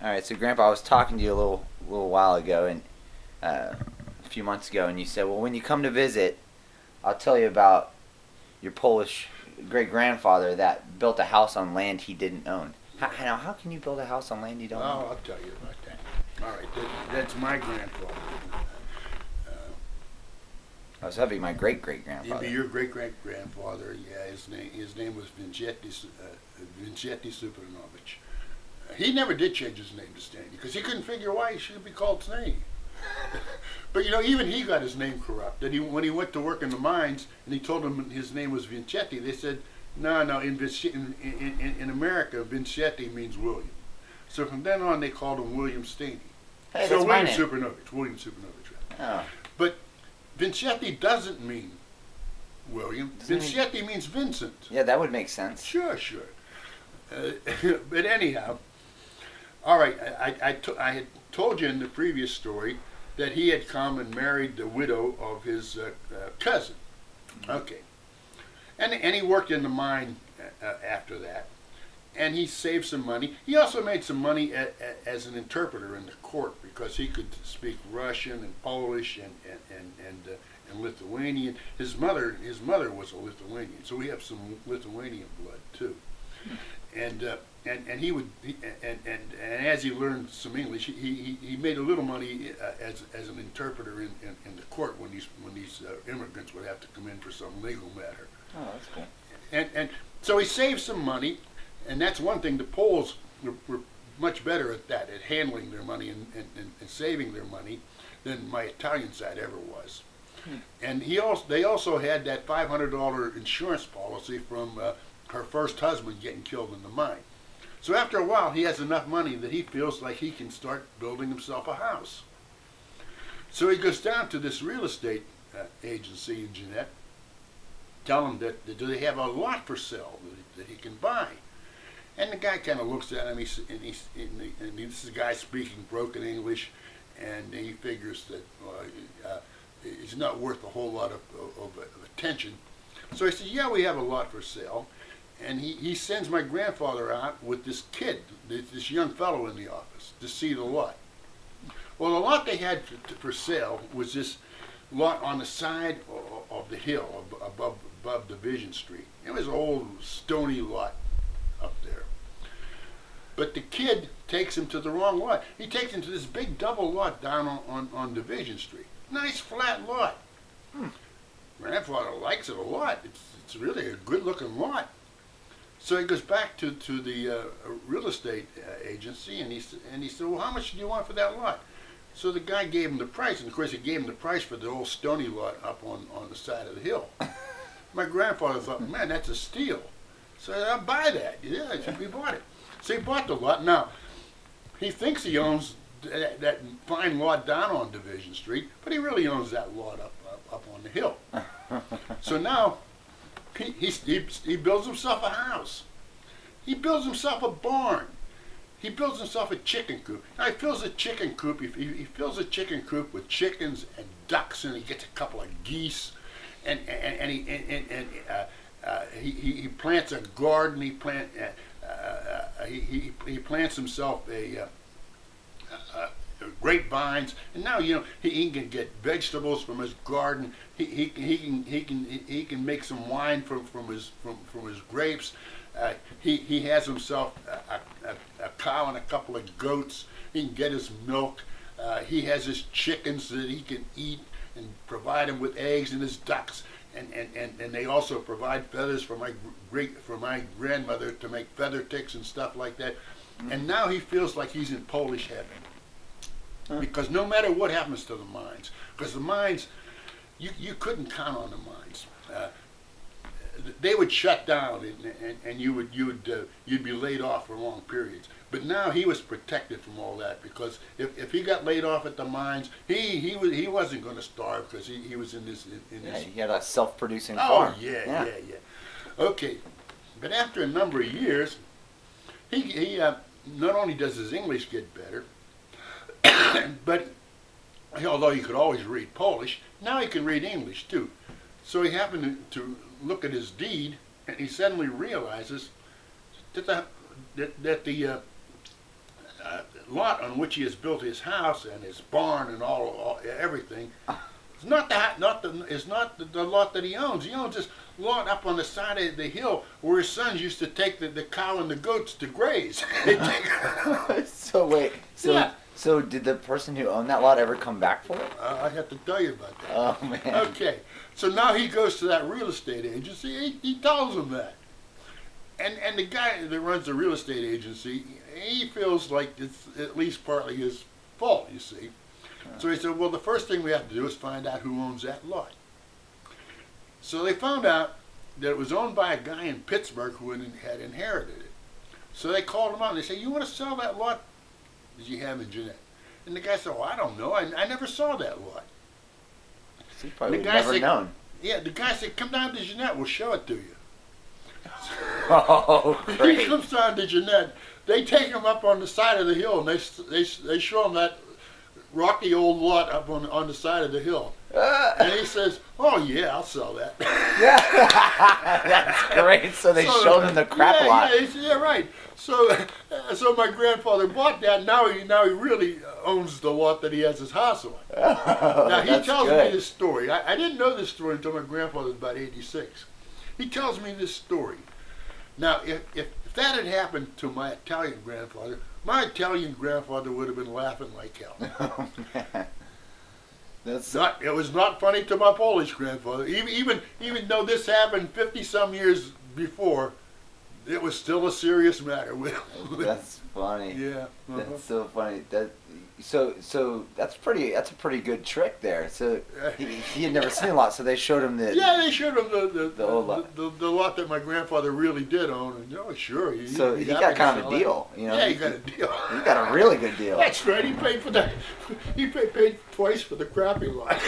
All right, so Grandpa, I was talking to you a little while ago, and a few months ago, and you said, well, when you come to visit, I'll tell you about your Polish great grandfather that built a house on land he didn't own. How can you build a house on land you don't own? Oh, I'll tell you about that. All right, that's my grandfather. Oh, so that'd be my great great He'd grandfather. be your great great grandfather. Yeah, his name was Didnt Supanovich. He never did change his name to Stanley because he couldn't figure why he should be called Stanley. But even he got his name corrupt. And when he went to work in the mines and he told them his name was Vincetti, they said, no, in America, Vincetti means William. So from then on, they called him William Stanley. Hey, So that's my William name. Supanovich. Oh, But Vincetti doesn't mean William. Doesn't mean- Vincetti means Vincent. yeah, that would make sense. Sure. But anyhow, all right, I had told you in the previous story that he had come and married the widow of his cousin. Okay. And he worked in the mine after that. And he saved some money. He also made some money as an interpreter in the court because he could speak Russian and Polish and Lithuanian. His mother was a Lithuanian, so we have some Lithuanian blood too. And he would and as he learned some English, he made a little money as an interpreter in the court when these immigrants would have to come in for some legal matter. Oh, that's cool. And so he saved some money, and that's one thing. The Poles were much better at that, at handling their money and saving their money, than my Italian side ever was. And they also had that $500 insurance policy from her first husband getting killed in the mine. So after a while, he has enough money that he feels like he can start building himself a house. So he goes down to this real estate agency in Jeanette, tell him that do they have a lot for sale that he can buy. And the guy kind of looks at him, and this is a guy speaking broken English, and he figures that it's not worth a whole lot of attention. So he said, yeah, we have a lot for sale. And he sends my grandfather out with this kid, this young fellow in the office, to see the lot. Well, the lot they had for sale was this lot on the side of the hill above Division Street. It was an old stony lot up there. But the kid takes him to the wrong lot. He takes him to this big double lot down on Division Street. Nice flat lot. Grandfather likes it a lot. It's really a good looking lot. So he goes back to the real estate agency and he said, well, how much do you want for that lot? So the guy gave him the price, and of course he gave him the price for the old stony lot up on the side of the hill. My grandfather thought, man, that's a steal. So I'll buy that. Yeah, we bought it. So he bought the lot. Now, he thinks he owns that fine lot down on Division Street, but he really owns that lot up on the hill. So now, he builds himself a house. He builds himself a barn. He builds himself a chicken coop. Now he fills a chicken coop. He fills a chicken coop with chickens and ducks, and he gets a couple of geese, and he plants a garden. He plants himself a grapevines, and now he can get vegetables from his garden. He can make some wine from his grapes. He has himself a cow and a couple of goats. He can get his milk. He has his chickens that he can eat and provide him with eggs, and his ducks. And they also provide feathers for my grandmother to make feather ticks and stuff like that. And now he feels like he's in Polish heaven. Because no matter what happens to the mines, because the mines, you couldn't count on the mines. They would shut down, and you'd be laid off for long periods. But now he was protected from all that, because if he got laid off at the mines, he wasn't going to starve, because he was in this. Yeah, he had a self-producing farm. farm. Yeah. Okay, but after a number of years, he not only does his English get better, but although he could always read Polish, now he can read English too. So he happened to look at his deed, and he suddenly realizes that the lot on which he has built his house and his barn and all everything. It's not the lot that he owns. He owns this lot up on the side of the hill where his sons used to take the cow and the goats to graze. So wait, Yeah. so did the person who owned that lot ever come back for it? I have to tell you about that. Oh man. Okay, so now he goes to that real estate agency. He tells him that, and the guy that runs the real estate agency, he feels like it's at least partly his fault. You see, so he said, well, the first thing we have to do is find out who owns that lot. So they found out that it was owned by a guy in Pittsburgh who had inherited it. So they called him out and they said, you want to sell that lot that you have in Jeanette? And the guy said, well, I don't know. I never saw that lot. He probably The would guy never said- known. Yeah, the guy said, come down to Jeanette, we'll show it to you. Oh, He great. comes down to Jeanette. They take him up on the side of the hill and they show him that rocky old lot up on the side of the hill. And he says, oh yeah, I'll sell that. Yeah. That's great. So they showed him the crap lot. Yeah, yeah, right. So my grandfather bought that. Now he really owns the lot that he has his house on. Now he That's tells good. me this story. I didn't know this story until my grandfather was about 86. He tells me this story. Now, if that had happened to my Italian grandfather would have been laughing like hell. Oh man. That's It was not funny to my Polish grandfather. Even though this happened 50-some years before, it was still a serious matter. that's funny. Yeah. That's so funny. So that's a pretty good trick there. So he had never seen a lot, so they showed him the. Yeah, they showed him The old lot. the lot that my grandfather really did own, and oh, sure. He got kind of a deal, you know. Yeah, he got a deal. He got a really good deal. That's right. He paid for that. He paid twice for the crappy lot.